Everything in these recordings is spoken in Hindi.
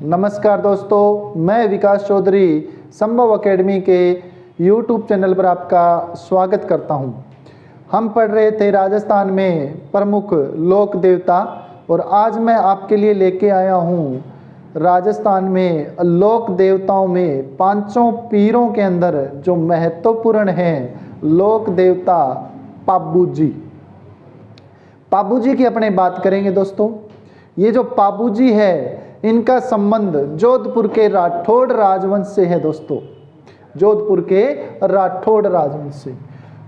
नमस्कार दोस्तों, मैं विकास चौधरी संभव एकेडमी के YouTube चैनल पर आपका स्वागत करता हूं। हम पढ़ रहे थे राजस्थान में प्रमुख लोक देवता और आज मैं आपके लिए लेके आया हूं राजस्थान में लोक देवताओं में पांचों पीरों के अंदर जो महत्वपूर्ण हैं लोक देवता पाबू जी। पाबू जी की अपने बात करेंगे दोस्तों। ये जो पाबू जी है इनका संबंध जोधपुर के राठौड़ राजवंश से है दोस्तों। जोधपुर के राठौड़ राजवंश से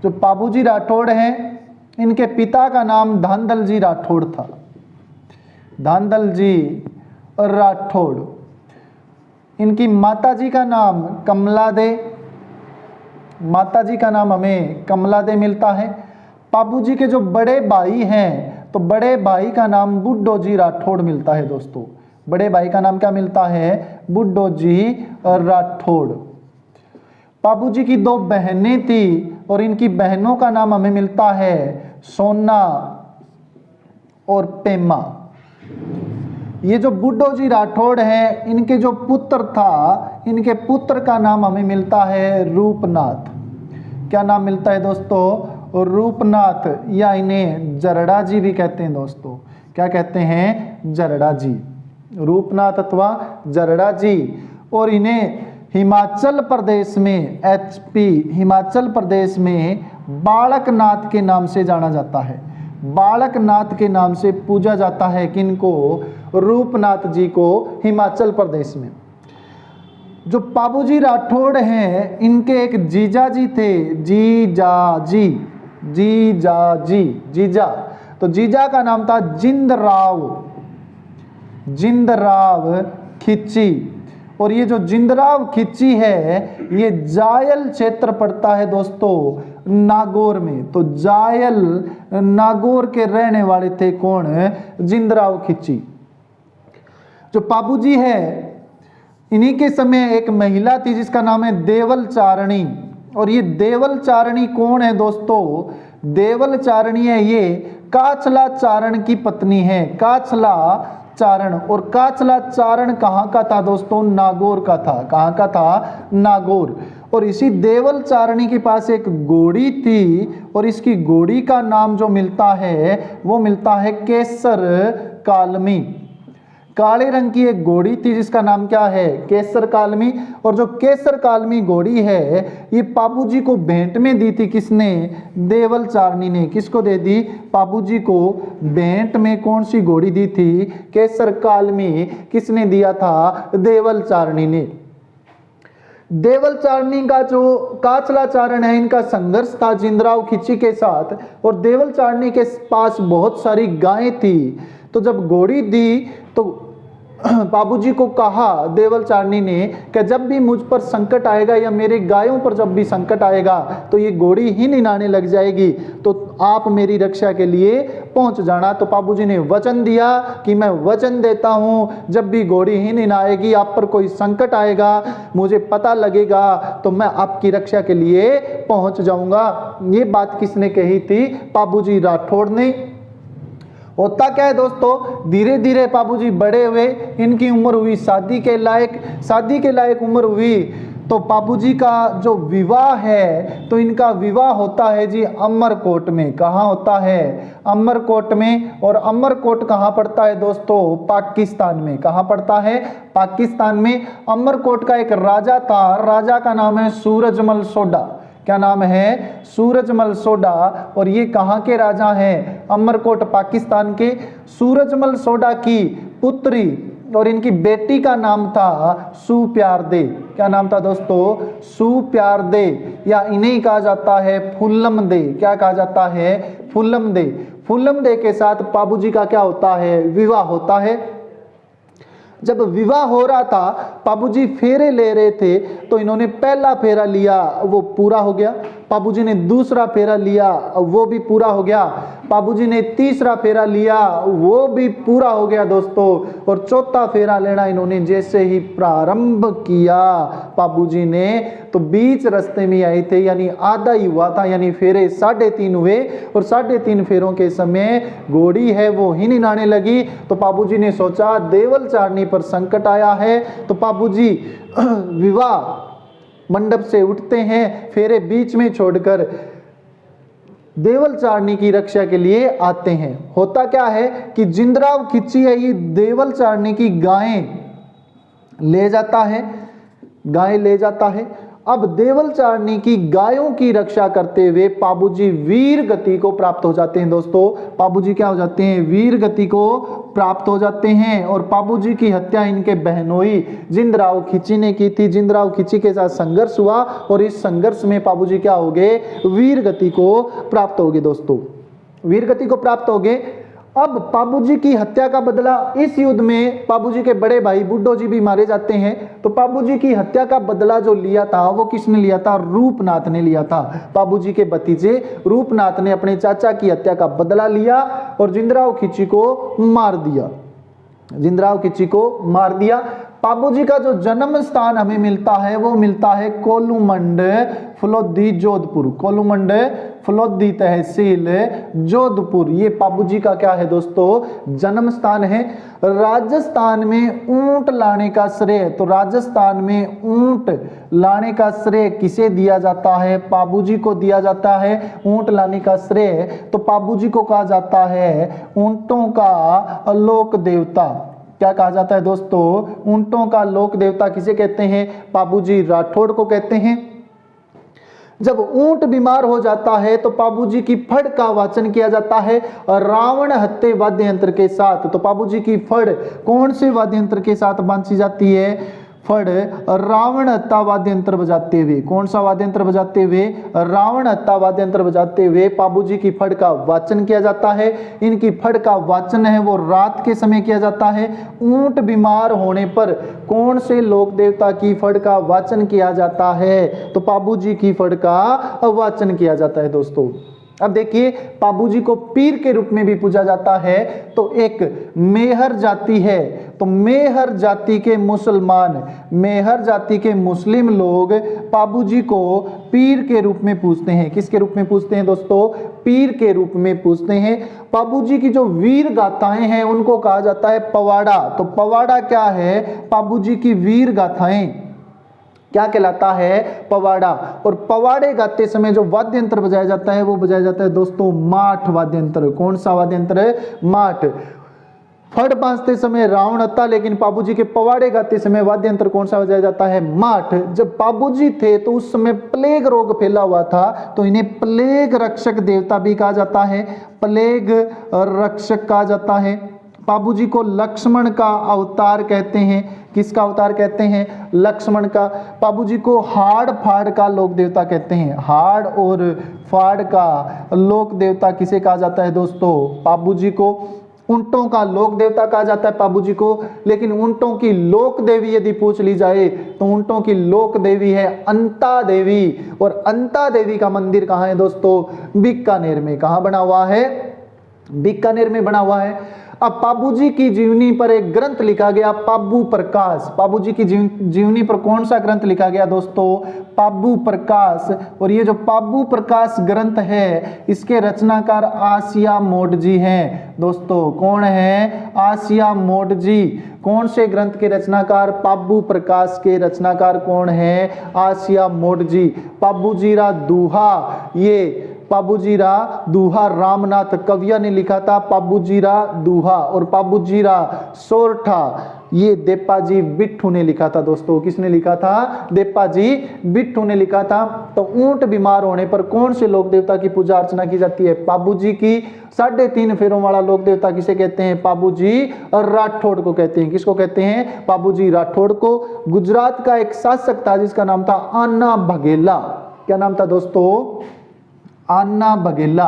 जो पाबू जी राठौड़ हैं, इनके पिता का नाम धांधल जी राठौड़ था। धांधल जी राठौड़। इनकी माता जी का नाम कमला दे। माता जी का नाम हमें कमला दे मिलता है। पाबू जी के जो बड़े भाई हैं तो बड़े भाई का नाम बुड्ढो जी राठौड़ मिलता है दोस्तों। बड़े भाई का नाम क्या मिलता है? बुड्ढो जी राठौड़। पाबू जी की दो बहनें थी और इनकी बहनों का नाम हमें मिलता है सोना और पेमा। ये जो बुड्ढो जी राठौड़ हैं, इनके जो पुत्र था, इनके पुत्र का नाम हमें मिलता है रूपनाथ। क्या नाम मिलता है दोस्तों? रूपनाथ, या इन्हें जरड़ा जी भी कहते हैं दोस्तों। क्या कहते हैं? जरड़ा जी। रूपनाथ अथवा जरड़ा जी। और इन्हें हिमाचल प्रदेश में हिमाचल प्रदेश में बालकनाथ के नाम से जाना जाता है। बालकनाथ के नाम से पूजा जाता है किनको? रूपनाथ जी को हिमाचल प्रदेश में। जो पाबू जी राठौड़ हैं, इनके एक जीजा जी थे, जीजा। तो जीजा का नाम था जिंदराव खिच्ची। और ये जो जिंदराव खिच्ची है, ये जायल क्षेत्र पड़ता है दोस्तों नागौर में। तो जायल नागौर के रहने वाले थे कौन? जिंदराव खिच्ची। जो पाबू जी है, इन्हीं के समय एक महिला थी जिसका नाम है देवल चारणी। और ये देवल चारणी कौन है दोस्तों? देवल चारणी है ये काचला चारण की पत्नी है। काचला चारण। और काचला चारण कहाँ का था दोस्तों? नागौर का था। कहाँ का था? नागौर। और इसी देवल चारणी के पास एक घोड़ी थी और इसकी घोड़ी का नाम जो मिलता है वो मिलता है केसर कालमी। काले रंग की एक घोड़ी थी जिसका नाम क्या है? केसर कालमी। और जो केसर कालमी घोड़ी है ये पाबू जी को भेंट में दी थी। किसने? देवल चारणी ने। किसको दे दी? पाबू जी को भेंट में कौन सी घोड़ी दी थी? केसर कालमी। किसने दिया था? देवल चारणी ने। देवल चारणी का जो काचला चारण है, इनका संघर्ष था जिंदराव खिच्ची के साथ। और देवल चारणी के पास बहुत सारी गायें थी। तो जब घोड़ी दी तो बाबू जी को कहा देवल चारणी ने कि जब भी मुझ पर संकट आएगा या मेरे गायों पर जब भी संकट आएगा तो ये घोड़ी ही निनाने लग जाएगी, तो आप मेरी रक्षा के लिए पहुंच जाना। तो बाबू जी ने वचन दिया कि मैं वचन देता हूं, जब भी घोड़ी ही निनाएगी, आप पर कोई संकट आएगा, मुझे पता लगेगा तो मैं आपकी रक्षा के लिए पहुंच जाऊंगा। ये बात किसने कही थी? पाबू जी राठौड़ ने। होता क्या है दोस्तों, धीरे धीरे पाबू जी बड़े हुए, इनकी उम्र हुई शादी के लायक उम्र हुई। तो पाबू जी का जो विवाह है तो इनका विवाह होता है जी अमरकोट में। कहाँ होता है? अमरकोट में। और अमरकोट कहाँ पड़ता है दोस्तों? पाकिस्तान में। कहाँ पड़ता है? पाकिस्तान में। अमरकोट का एक राजा था, राजा का नाम है सूरजमल सोडा। क्या नाम है? सूरजमल सोडा। और ये कहाँ के राजा हैं? अमरकोट पाकिस्तान के। सूरजमल सोडा की पुत्री और इनकी बेटी का नाम था सुप्यार दे। क्या नाम था दोस्तों? सुप्यार दे, या इन्हें कहा जाता है फुल्लम दे। क्या कहा जाता है? फुल्लम दे। फुल्लम दे के साथ पाबू जी का क्या होता है? विवाह होता है। जब विवाह हो रहा था, पाबू जी फेरे ले रहे थे, तो इन्होंने पहला फेरा लिया, वो पूरा हो गया। बाबूजी ने दूसरा फेरा लिया, वो भी पूरा हो गया। बाबूजी ने तीसरा फेरा लिया, वो भी पूरा हो गया दोस्तों। और चौथा फेरा लेना इन्होंने जैसे ही प्रारंभ किया बाबूजी ने, तो बीच रास्ते में आए थे, यानी आधा ही हुआ था, यानी फेरे 3.5 हुए। और 3.5 फेरों के समय घोड़ी है वो हिनहिनाने लगी। तो बाबूजी ने सोचा देवल चारनी पर संकट आया है। तो बाबूजी विवाह मंडप से उठते हैं, फेरे बीच में छोड़कर देवल चारनी की रक्षा के लिए आते हैं। होता क्या है कि जिंदराव खिच्ची है, ये देवल चारनी की गायें ले जाता है, गाय ले जाता है। अब देवल चारनी की गायों की रक्षा करते हुए बाबूजी वीर गति को प्राप्त हो जाते हैं दोस्तों। बाबूजी क्या हो जाते हैं? वीर गति को प्राप्त हो जाते हैं। और बाबूजी की हत्या इनके बहनोई जिंदराव खिच्ची ने की थी। जिंदराव खिच्ची के साथ संघर्ष हुआ और इस संघर्ष में बाबूजी क्या हो गए? वीर गति को प्राप्त हो गए दोस्तों, वीर गति को प्राप्त हो गए। अब बाबूजी की हत्या का बदला, इस युद्ध में बाबूजी के बड़े भाई बुड्ढो जी भी मारे जाते हैं। तो बाबूजी की हत्या का बदला जो लिया था वो किसने लिया था? रूपनाथ ने लिया था। बाबूजी के भतीजे रूपनाथ ने अपने चाचा की हत्या का बदला लिया और जिंदराव खिच्ची को मार दिया, जिंदराव खिच्ची को मार दिया। बाबूजी का जो जन्म स्थान हमें मिलता है वो मिलता है कोलूमंड फलोदी जोधपुर, कोलूमंड फलोदी तहसील जोधपुर। ये बाबूजी का क्या है दोस्तों? जन्म स्थान है। राजस्थान में ऊंट लाने का श्रेय, तो राजस्थान में ऊंट लाने का श्रेय किसे दिया जाता है? बाबूजी को दिया जाता है ऊंट लाने का श्रेय। तो बाबूजी को कहा जाता है ऊंटों का लोक देवता। क्या कहा जाता है दोस्तों? ऊंटों का लोक देवता किसे कहते हैं? बाबूजी राठौड़ को कहते हैं। जब ऊंट बीमार हो जाता है तो बाबूजी की फड़ का वाचन किया जाता है रावण हत्ते वाद्य यंत्र के साथ। तो बाबूजी की फड़ कौन से वाद्य यंत्र के साथ बांधी जाती है? फड़ रावण हत्ता वाद्य यंत्र बजाते हुए। कौन सा वाद्य यंत्र बजाते हुए? रावण हत्ता वाद्य यंत्र बजाते हुए बाबूजी की फड़ का वाचन किया जाता है। इनकी फड़ का वाचन है वो रात के समय किया जाता है। ऊंट बीमार होने पर कौन से लोक देवता की फड़ का वाचन किया जाता है? तो बाबूजी की फड़ का वाचन किया जाता है दोस्तों। अब देखिए बाबूजी को पीर के रूप में भी पूजा जाता है। तो एक मेहर जाति है, तो मेहर जाति के मुसलमान, मेहर जाति के मुस्लिम लोग बाबूजी को पीर के रूप में पूजते हैं। किसके रूप में पूजते हैं दोस्तों? पीर के रूप में पूजते हैं। बाबूजी की जो वीर गाथाएं हैं उनको कहा जाता है पवाड़ा। तो पवाड़ा क्या है? बाबूजी की वीर गाथाएं क्या कहलाता है? पवाड़ा। और पवाड़े गाते समय जो वाद्य यंत्र बजाया जाता है वो बजाया जाता है दोस्तों माठ वाद्य यंत्र। कौन सा वाद्य यंत्र है? माठ। फड़ बांधते समय रावण हत्ता, लेकिन बाबूजी के पवाड़े गाते समय वाद्य यंत्र कौन सा बजाया जाता है? माठ। जब बाबूजी थे तो उस समय प्लेग रोग फैला हुआ था, तो इन्हें प्लेग रक्षक देवता भी कहा जाता है, प्लेग रक्षक कहा जाता है। बाबूजी को लक्ष्मण का अवतार कहते हैं। किसका अवतार कहते हैं? लक्ष्मण का। बाबूजी को हाड़ फाड़ का लोक देवता कहते हैं। हाड़ और फाड़ का लोक देवता किसे कहा जाता है दोस्तों? बाबूजी को। ऊंटों का लोक देवता कहा जाता है बाबूजी को। लेकिन ऊंटों की लोक देवी यदि पूछ ली जाए तो ऊंटों की लोक देवी है अंता देवी। और अंता देवी का मंदिर कहाँ है दोस्तों? बीकानेर में। कहाँ बना हुआ है? बीकानेर में बना हुआ है। अब बाबूजी की जीवनी पर एक ग्रंथ लिखा गया पाबू प्रकाश। बाबूजी की जीवनी पर कौन सा ग्रंथ लिखा गया दोस्तों? पाबू प्रकाश। और ये जो पाबू प्रकाश ग्रंथ है इसके रचनाकार आसिया मोड जी हैं दोस्तों। कौन है? आसिया मोड जी। कौन से ग्रंथ के रचनाकार? पाबू प्रकाश के रचनाकार कौन है? आसिया मोड जी। बाबूजीरा दूहा, ये बाबूजीरा दूहा रामनाथ कविया ने लिखा था। बाबूजीरा दूहा और बाबूजीरा सोरठा ये देपाजी बिट्ठू ने लिखा था दोस्तों। किसने लिखा था? देपाजी बिट्ठू ने लिखा था। तो ऊंट बीमार होने पर कौन से लोक देवता की पूजा अर्चना की जाती है? बाबूजी की। 3.5 फेरों वाला लोक देवता किसे कहते हैं? बाबूजी राठौड़ को कहते हैं। किसको कहते हैं? बाबूजी राठौड़ को। गुजरात का एक शासक था जिसका नाम था आना बघेला। क्या नाम था दोस्तों? आना बघेला।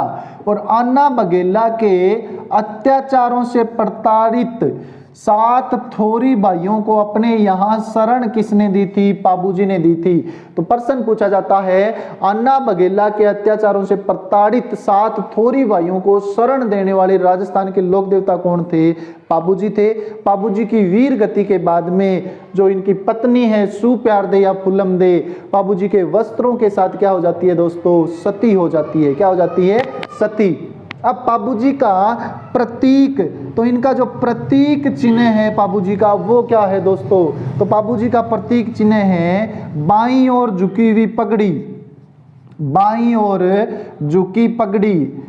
और आना बघेला के अत्याचारों से प्रताड़ित 7 थोरी भाइयों को अपने यहाँ शरण किसने दी थी? पाबूजी ने दी थी। तो प्रश्न पूछा जाता है, अन्ना बघेला के अत्याचारों से प्रताड़ित 7 थोरी भाइयों को शरण देने वाले राजस्थान के लोक देवता कौन थे? पाबूजी थे। पाबूजी की वीर गति के बाद में जो इनकी पत्नी है सुप्यारदे या फुलमदे, पाबूजी के वस्त्रों के साथ क्या हो जाती है दोस्तों? सती हो जाती है। क्या हो जाती है? सती। अब पाबूजी का प्रतीक, तो इनका जो प्रतीक चिन्ह है पाबूजी का वो क्या है दोस्तों? तो पाबूजी का प्रतीक चिन्ह है बाईं ओर झुकी हुई पगड़ी, बाईं ओर झुकी पगड़ी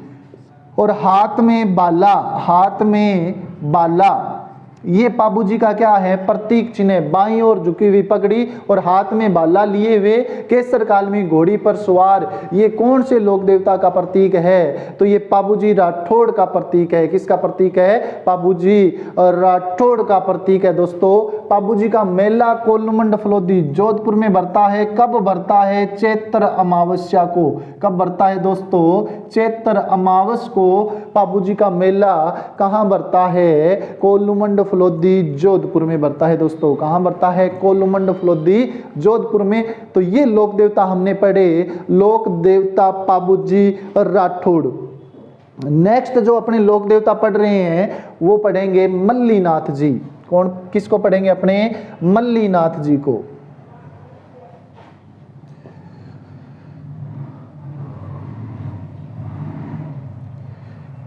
और हाथ में बाला, हाथ में बाला। ये पाबूजी का क्या है? प्रतीक चिन्ह। बाईं ओर झुकी हुई पगड़ी और हाथ में बाला लिए हुए, केसर काल में घोड़ी पर सवार। ये कौन से लोक देवता का प्रतीक है? तो ये पाबूजी राठौड़ का प्रतीक है। किसका प्रतीक है? पाबूजी राठौड़ का प्रतीक है दोस्तों। पाबूजी का मेला कोल्लुमंड फलोदी जोधपुर में भरता है। कब भरता है? चैत्र अमावस्या को। कब भरता है दोस्तों? चैत्र अमावस को पाबूजी का मेला कहाँ भरता है? कोल्लुमंड फलोदी जोधपुर में भरता है दोस्तों। कहाँ भरता है? कोल्लुमंड फलोदी जोधपुर में। तो ये लोक देवता हमने पढ़े, लोक देवता पाबूजी राठौड़। नेक्स्ट जो अपने लोक देवता पढ़ रहे हैं वो पढ़ेंगे मल्लीनाथ जी। कौन, किसको पढ़ेंगे? अपने मल्लीनाथ जी को।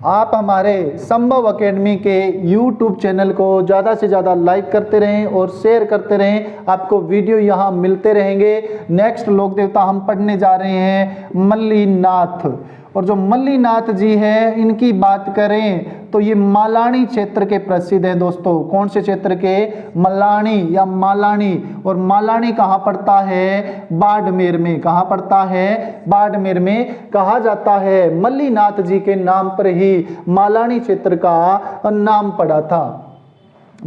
आप हमारे संभव एकेडमी के YouTube चैनल को ज़्यादा से ज़्यादा लाइक करते रहें और शेयर करते रहें। आपको वीडियो यहाँ मिलते रहेंगे। नेक्स्ट लोक देवता हम पढ़ने जा रहे हैं मल्लीनाथ। और जो मल्लीनाथ जी है इनकी बात करें तो ये मालानी क्षेत्र के प्रसिद्ध है दोस्तों। कौन से क्षेत्र के? मलानी या मालानी। और मालानी कहाँ पड़ता है? बाड़मेर में। कहाँ पड़ता है? बाड़मेर में। कहा जाता है मल्लीनाथ जी के नाम पर ही मालानी क्षेत्र का नाम पड़ा था।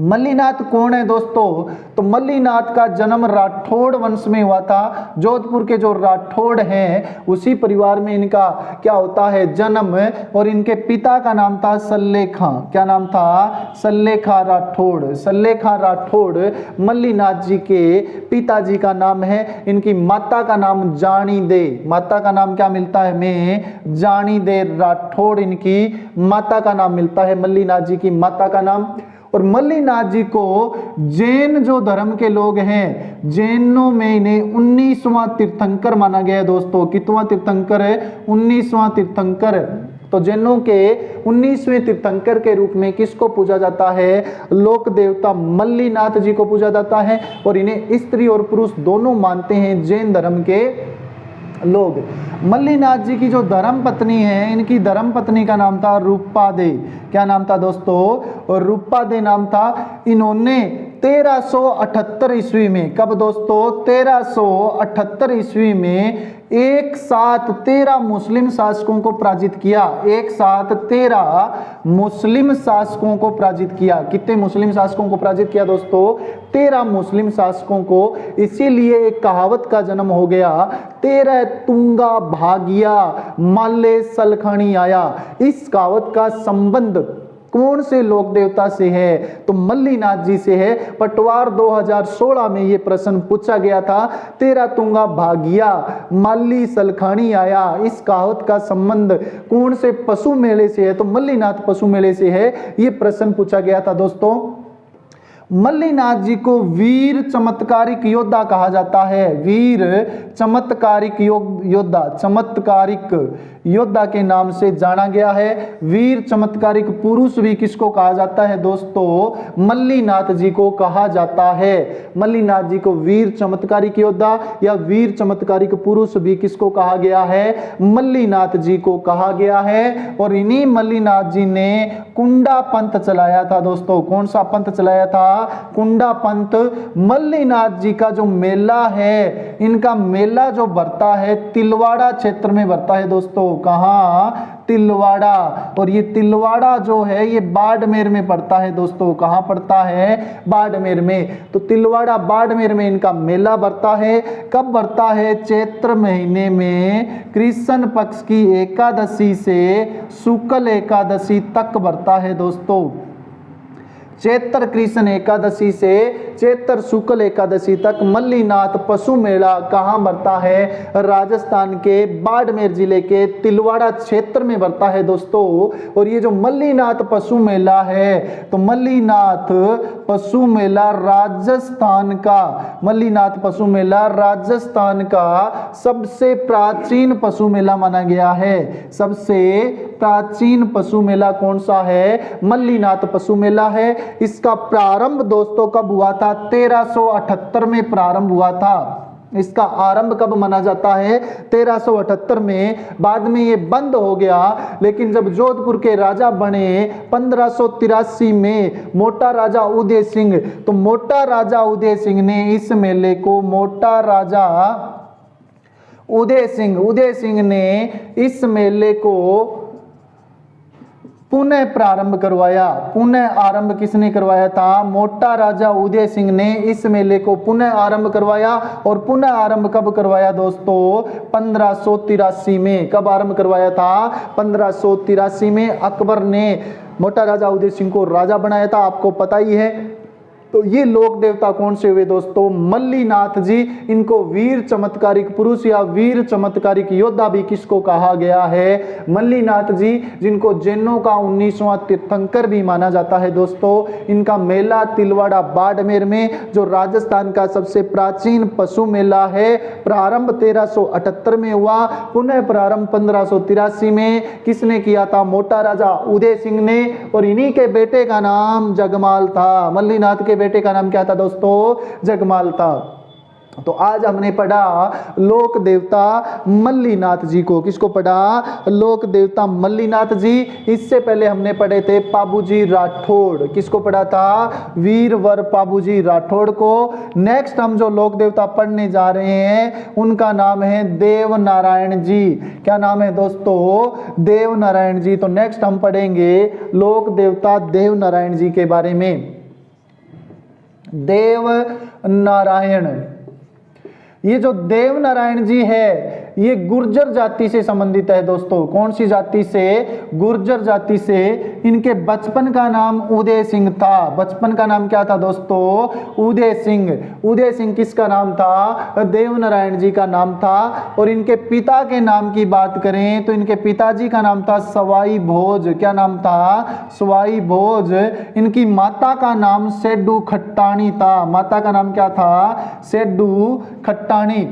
मल्लीनाथ कौन है दोस्तों? तो मल्लीनाथ का जन्म राठौड़ वंश में हुआ था। जोधपुर के जो राठौड़ हैं उसी परिवार में इनका क्या होता है? जन्म। और इनके पिता का नाम था सल्लेखा। क्या नाम था? सल्लेखा राठौड़। सल्लेखा राठौड़ मल्लीनाथ जी के पिताजी का नाम है। इनकी माता का नाम जानी दे। माता का नाम क्या मिलता है हमें? जानी दे राठौड़ इनकी माता का नाम मिलता है, मल्लीनाथ जी की माता का नाम। और मल्लीनाथ जी को जैन जो धर्म के लोग हैं, जैनों में इन्हें 19वां तीर्थंकर माना गया है दोस्तों। कितवां तीर्थंकर है? 19वां तीर्थंकर। तो जैनों के 19वें तीर्थंकर के रूप में किसको पूजा जाता है? लोक देवता मल्लीनाथ जी को पूजा जाता है। और इन्हें स्त्री और पुरुष दोनों मानते हैं जैन धर्म के लोग। मल्लीनाथ जी की जो धर्म पत्नी है, इनकी धर्म पत्नी का नाम था रूपादे। क्या नाम था दोस्तों? रूपादे नाम था। इन्होंने 1378 ईस्वी में, कब दोस्तों? 1378 ईस्वी में एक साथ 13 मुस्लिम शासकों को पराजित किया। एक साथ 13 मुस्लिम शासकों को पराजित किया। कितने मुस्लिम शासकों को पराजित किया दोस्तों? 13 मुस्लिम शासकों को। इसीलिए एक कहावत का जन्म हो गया, 13 तुंगा भागिया माले सलखणी आया। इस कहावत का संबंध कौन से लोक देवता से है? तो मल्लीनाथ जी से है। पटवार 2016 में यह प्रश्न पूछा गया था, 13 तुंगा भागिया माली सलखानी आया। इस कहावत का संबंध कौन से पशु मेले से है? तो मल्लीनाथ पशु मेले से है। यह प्रश्न पूछा गया था दोस्तों। मल्लीनाथ जी को वीर चमत्कारिक योद्धा कहा जाता है। वीर चमत्कारिक योद्धा, चमत्कारिक योद्धा के नाम से जाना गया है। वीर चमत्कारिक पुरुष भी किसको कहा जाता है दोस्तों? मल्लीनाथ जी को कहा जाता है। मल्लीनाथ जी को वीर चमत्कारिक योद्धा या वीर चमत्कारिक पुरुष भी किसको कहा गया है? मल्लीनाथ जी को कहा गया है। और इन्हीं मल्लीनाथ जी ने कुंडा पंथ चलाया था दोस्तों। कौन सा पंथ चलाया था? कुंडा पंत मल्लीनाथ जी का जो मेला है, इनका मेला जो भरता है तिलवाड़ा क्षेत्र में भरता है दोस्तों। कहाँ? तिलवाड़ा। और ये तिलवाड़ा जो है ये बाड़मेर में पड़ता है दोस्तों। कहाँ पड़ता है? बाड़मेर में। तो तिलवाड़ा बाड़मेर में इनका मेला भरता है। कब भरता है? चैत्र महीने में कृष्ण पक्ष की एकादशी से शुक्ल एकादशी तक भरता है दोस्तों। चैत्र कृष्ण एकादशी से चैत्र शुक्ल एकादशी तक मल्लीनाथ पशु मेला कहाँ भरता है? राजस्थान के बाड़मेर जिले के तिलवाड़ा क्षेत्र में भरता है दोस्तों। और ये जो मल्लीनाथ पशु मेला है, तो मल्लीनाथ पशु मेला राजस्थान का, मल्लीनाथ पशु मेला राजस्थान का सबसे प्राचीन पशु मेला माना गया है। सबसे प्राचीन पशु मेला कौन सा है? मल्लीनाथ पशु मेला है। इसका प्रारंभ दोस्तों कब हुआ था? 1378 में प्रारंभ हुआ था। इसका आरंभ कब माना जाता है? 1378 में। बाद में ये बंद हो गया, लेकिन जब जोधपुर के राजा बने 1583 में मोटा राजा उदय सिंह, तो मोटा राजा उदय सिंह ने इस मेले को, मोटा राजा उदय सिंह ने इस मेले को पुनः प्रारंभ करवाया। पुनः आरंभ किसने करवाया था? मोटा राजा उदय सिंह ने इस मेले को पुनः आरंभ करवाया। और पुनः आरंभ कब करवाया दोस्तों? 1583 में। कब आरंभ करवाया था? 1583 में। अकबर ने मोटा राजा उदय सिंह को राजा बनाया था, आपको पता ही है। तो ये लोक देवता कौन से हुए दोस्तों? मल्लीनाथ जी। इनको वीर चमत्कारिक पुरुष या वीर चमत्कारिक योद्धा भी किसको कहा गया है? मल्लीनाथ जी, जिनको जैनों का 19वां तीर्थंकर भी माना जाता है दोस्तों। इनका मेला तिलवाड़ा बाड़मेर में, जो राजस्थान का सबसे प्राचीन पशु मेला है, प्रारंभ 1378 में हुआ, पुनः प्रारंभ 1583 में। किसने किया था? मोटा राजा उदय सिंह ने। और इन्हीं के बेटे का नाम जगमाल था। मल्लीनाथ के बेटे का नाम क्या था दोस्तों? जगमाल था। तो आज हमने पढ़ा लोक देवता मल्लीनाथ जी को। किसको पढ़ा? लोक देवता मल्लीनाथ जी। इससे पहले हमने पढ़े थे पाबूजी राठौड़। किसको पढ़ा था? वीरवर पाबूजी राठौड़ को। नेक्स्ट हम जो लोक देवता पढ़ने जा रहे हैं उनका नाम है देव नारायण जी। क्या नाम है दोस्तों? देव नारायण जी। तो नेक्स्ट हम पढ़ेंगे लोक देवता देव नारायण जी के बारे में। देव नारायण, ये जो देव नारायण जी है ये गुर्जर जाति से संबंधित है दोस्तों। कौन सी जाति से? गुर्जर जाति से। इनके बचपन का नाम उदय सिंह था। बचपन का नाम क्या था दोस्तों? उदय सिंह। उदय सिंह किसका नाम था? देव नारायण जी का नाम था। और इनके पिता के नाम की बात करें तो इनके पिताजी का नाम था सवाई भोज। क्या नाम था? सवाई भोज। इनकी माता का नाम सेड्डू खट्टाणी था। माता का नाम क्या था? सेड्डू खट्टाणी।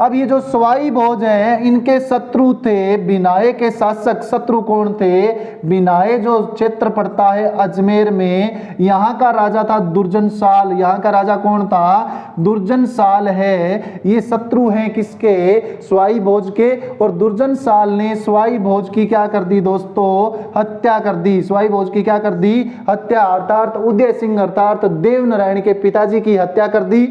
अब ये जो सवाई भोज है इनके शत्रु थे बिनाए के शासक। शत्रु कौन थे? बिनाए जो क्षेत्र पड़ता है अजमेर में, यहाँ का राजा था दुर्जन साल। यहाँ का राजा कौन था? दुर्जन साल है। ये शत्रु हैं किसके? सवाई भोज के। और दुर्जन साल ने सवाई भोज की क्या कर दी दोस्तों? हत्या कर दी। सवाई भोज की क्या कर दी? हत्या। अर्थात उदय सिंह अर्थात देव नारायण के पिताजी की हत्या कर दी।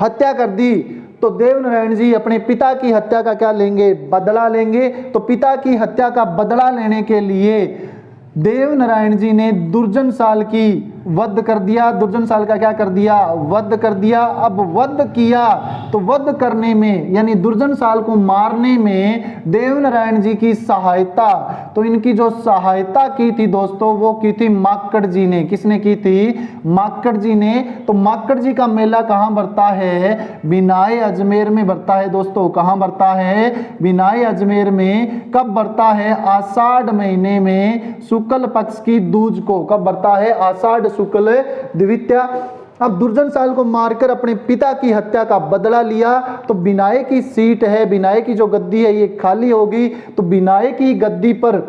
हत्या कर दी। तो देव नारायण जी अपने पिता की हत्या का क्या लेंगे? बदला लेंगे। तो पिता की हत्या का बदला लेने के लिए देव नारायण जी ने दुर्जन साल की वध कर दिया। दुर्जन साल का क्या कर दिया? वध कर दिया। अब वध किया तो वध करने में यानी दुर्जन साल को मारने में देव नारायण जी की सहायता, तो इनकी जो सहायता की थी दोस्तों वो की थी माकड़ जी ने। किसने की थी? माकड़ जी ने। तो माकड़ जी का मेला कहाँ भरता है? बिनाए अजमेर में भरता है दोस्तों। कहाँ भरता है? बिनाए अजमेर में। कब भरता है? आषाढ़ महीने में शुक्ल पक्ष की दूज को। कब भरता है? आषाढ़ शुक्ल द्वितीया। अब दुर्जन साल को मारकर अपने पिता की हत्या का बदला लिया। तो बिनाए की सीट है, बिनाए की जो गद्दी है ये खाली होगी। तो बिनाए की गद्दी पर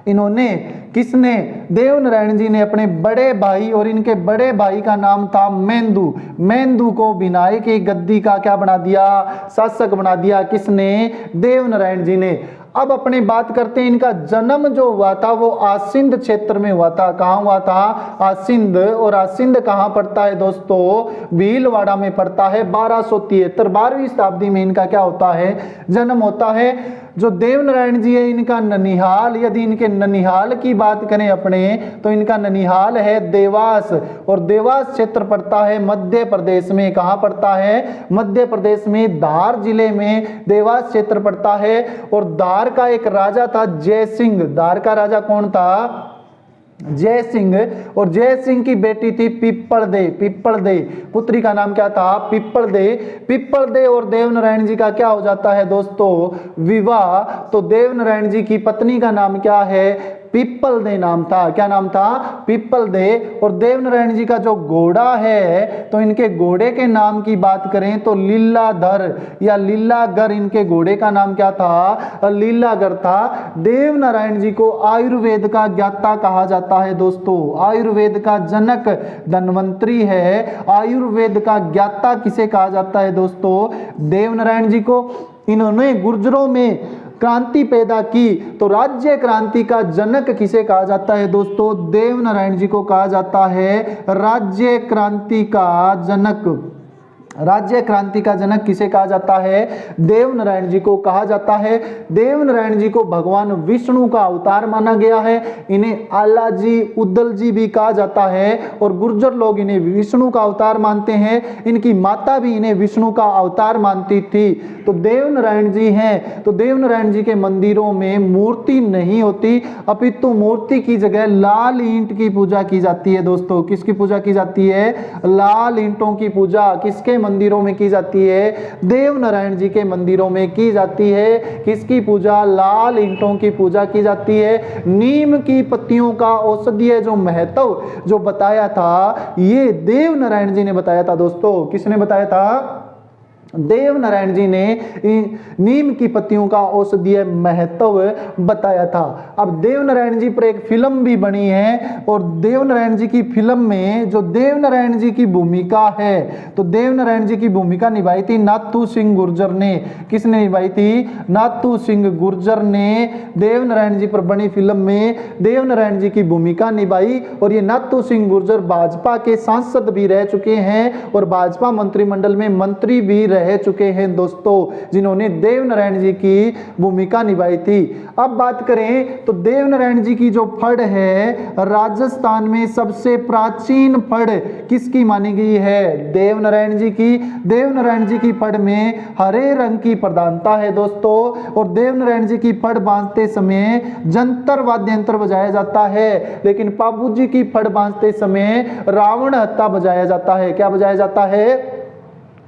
इन्होंने, किसने? देव नारायण जी ने अपने बड़े भाई, और इनके बड़े भाई का नाम था मेंदू। मेंदू को बिनाए की गद्दी का क्या बना दिया? शासक बना दिया। किसने? देव नारायण जी ने। अब अपनी बात करते हैं, इनका जन्म जो हुआ था वो आसिंद क्षेत्र में हुआ था। कहाँ हुआ था? आसिंद। और आसिंद कहाँ पड़ता है दोस्तों? भीलवाड़ा में पड़ता है। 1273 12वीं शताब्दी में इनका क्या होता है? जन्म होता है। जो देवनारायण जी है इनका ननिहाल, यदि इनके ननिहाल की बात करें अपने, तो इनका ननिहाल है देवास, और देवास क्षेत्र पड़ता है मध्य प्रदेश में। कहाँ पड़ता है? मध्य प्रदेश में धार जिले में देवास क्षेत्र पड़ता है। और धार का एक राजा था जय सिंह। धार का राजा कौन था? जय सिंह। और जय सिंह की बेटी थी पिप्पलदे। पिप्पलदे पुत्री का नाम क्या था? पिप्पलदे। पिप्पलदे और देवनारायण जी का क्या हो जाता है दोस्तों? विवाह। तो देवनारायण जी की पत्नी का नाम क्या है? पिप्पलदे नाम था। क्या नाम था? पिप्पलदे। और देवनारायण जी का जो घोड़ा है, तो इनके घोड़े के नाम की बात करें तो लीलाधर या लीलागर, इनके घोड़े का नाम क्या था? लीलागर था। देवनारायण जी को आयुर्वेद का ज्ञाता कहा जाता है दोस्तों। आयुर्वेद का जनक धन्वंतरी है। आयुर्वेद का ज्ञाता किसे कहा जाता है दोस्तों? देवनारायण जी को। इन्होंने गुर्जरों में क्रांति पैदा की, तो राज्य क्रांति का जनक किसे कहा जाता है दोस्तों? देवनारायण जी को कहा जाता है राज्य क्रांति का जनक। राज्य क्रांति का जनक किसे कहा जाता है? देवनारायण जी को कहा जाता है। देवनारायण जी को भगवान विष्णु का अवतार माना गया है। इन्हें आला जी, उद्दल जी भी कहा जाता है, और गुर्जर लोग इन्हें विष्णु का अवतार मानते हैं। इनकी माता भी इन्हें विष्णु का अवतार मानती थी। तो देवनारायण जी हैं, तो देवनारायण जी के मंदिरों में मूर्ति नहीं होती, अपितु मूर्ति की जगह लाल ईंट की पूजा की जाती है दोस्तों। किसकी पूजा की जाती है? लाल ईंटों की पूजा। किसके मंदिरों में की जाती है? देवनारायण जी के मंदिरों में की जाती है। किसकी पूजा? लाल ईंटों की पूजा की जाती है। नीम की पत्तियों का औषधीय जो महत्व जो बताया था, ये देवनारायण जी ने बताया था दोस्तों। किसने बताया था? देवनारायण जी ने नीम की पत्तियों का औषधीय महत्व बताया था। अब देवनारायण जी पर एक फिल्म भी बनी है, और देवनारायण जी की फिल्म में जो देवनारायण जी की भूमिका है, तो देवनारायण जी की भूमिका निभाई थी नाथू सिंह गुर्जर ने। किसने निभाई थी? नाथू सिंह गुर्जर ने देवनारायण जी पर बनी फिल्म में देवनारायण जी की भूमिका निभाई। और ये नाथू सिंह गुर्जर भाजपा के सांसद भी रह चुके हैं, और भाजपा मंत्रिमंडल में मंत्री भी रह चुके हैं दोस्तों, जिन्होंने देवनारायण जी की भूमिका निभाई थी। अब बात करें तो देवनारायण जी की जो फड़ है, राजस्थान में सबसे प्राचीन फड़ किसकी मानी गई है? देवनारायण जी की। देवनारायण जी की फड़ में हरे रंग की प्रधानता है दोस्तों, और देवनारायण जी की फड़ बांधते समय जंतर वाद्य यंत्र बजाया जाता है, लेकिन पाबू जी की फड़ बांधते समय रावण हत्था बजाया जाता है। क्या बजाया जाता है?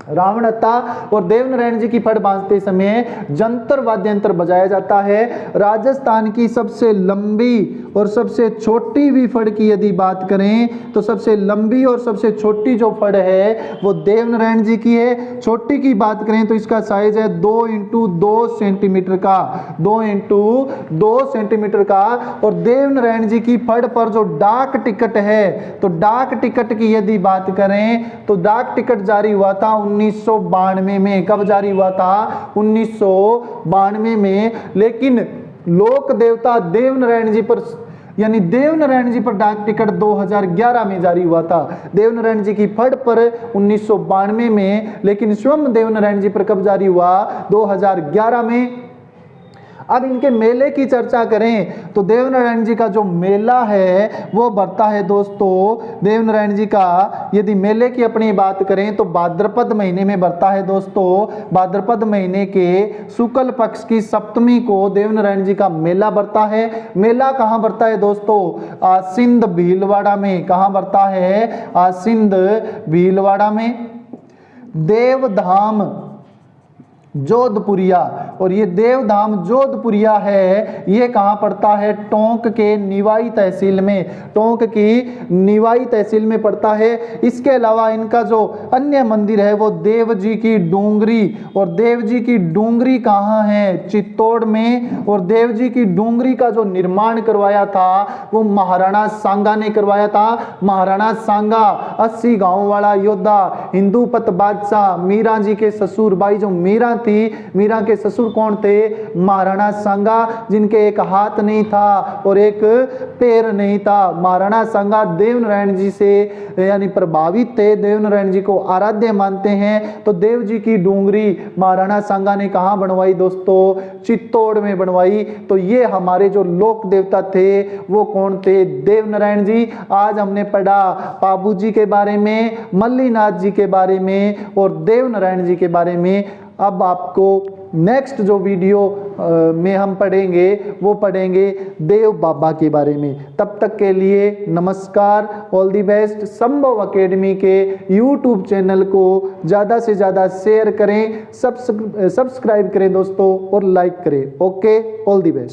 रावण हत्था। और देवनारायण जी की फड़ बांधते समय जंतर वाद्य यंत्र बजाया जाता है। राजस्थान की सबसे लंबी और सबसे छोटी भी फड़ की यदि बात करें, तो सबसे लंबी और सबसे छोटी जो फड़ है वो देवनारायण जी की है। छोटी की बात करें तो इसका साइज है 2 × 2 सेंटीमीटर का। 2 × 2 सेंटीमीटर का। और देवनारायण जी की फड़ पर जो डाक टिकट है, तो डाक टिकट की यदि बात करें तो डाक टिकट जारी हुआ था 1992 में। कब जारी हुआ था? 1992 में। लेकिन लोक देवता देवनारायण जी पर, यानी देवनारायण जी पर डाक टिकट 2011 में जारी हुआ था। देवनारायण जी की फड़ पर 1992 में, लेकिन स्वयं देवनारायण जी पर कब जारी हुआ? 2011 में। अब इनके मेले की चर्चा करें तो देवनारायण जी का जो मेला है वो बढ़ता है दोस्तों। देवनारायण जी का यदि मेले की अपनी बात करें तो भाद्रपद महीने में बढ़ता है दोस्तों। भाद्रपद महीने के शुक्ल पक्ष की सप्तमी को देवनारायण जी का मेला बढ़ता है। मेला कहाँ बढ़ता है दोस्तों? आसिंद भीलवाड़ा में। कहाँ बढ़ता है? आसिंद भीलवाड़ा में। देवधाम जोधपुरिया, और ये देवधाम जोधपुरिया है, ये कहाँ पड़ता है? टोंक के निवाई तहसील में। टोंक की निवाई तहसील में पड़ता है। इसके अलावा इनका जो अन्य मंदिर है वो देव जी की डूंगरी, और देव जी की डूंगरी कहाँ है? चित्तौड़ में। और देव जी की डूंगरी का जो निर्माण करवाया था वो महाराणा सांगा ने करवाया था। महाराणा सांगा 80 गांव वाला योद्धा, हिंदू पत बादशाह, मीरा जी के ससुर, बाई जो मीरा थी, मीरा के ससुर कौन थे? महाराणा सांगा, जिनके एक हाथ नहीं था और एक पैर नहीं था। महाराणा सांगा देवनारायण जी से यानी प्रभावित थे, देवनारायण जी को आराध्य मानते हैं। तो देव जी की डूंगरी महाराणा सांगा ने कहाँ बनवाई दोस्तों? चित्तौड़ में बनवाई। तो ये हमारे जो लोक देवता थे वो कौन थे? देवनारायण जी। आज हमने पढ़ा पाबू जी के बारे में, मल्लीनाथ जी के बारे में और देवनारायण जी के बारे में। अब आपको नेक्स्ट जो वीडियो में हम पढ़ेंगे वो पढ़ेंगे देव बाबा के बारे में। तब तक के लिए नमस्कार, ऑल दी बेस्ट। संभव एकेडमी के यूट्यूब चैनल को ज़्यादा से ज़्यादा शेयर करें, सब्सक्राइब करें दोस्तों और लाइक करें। Okay, all the best.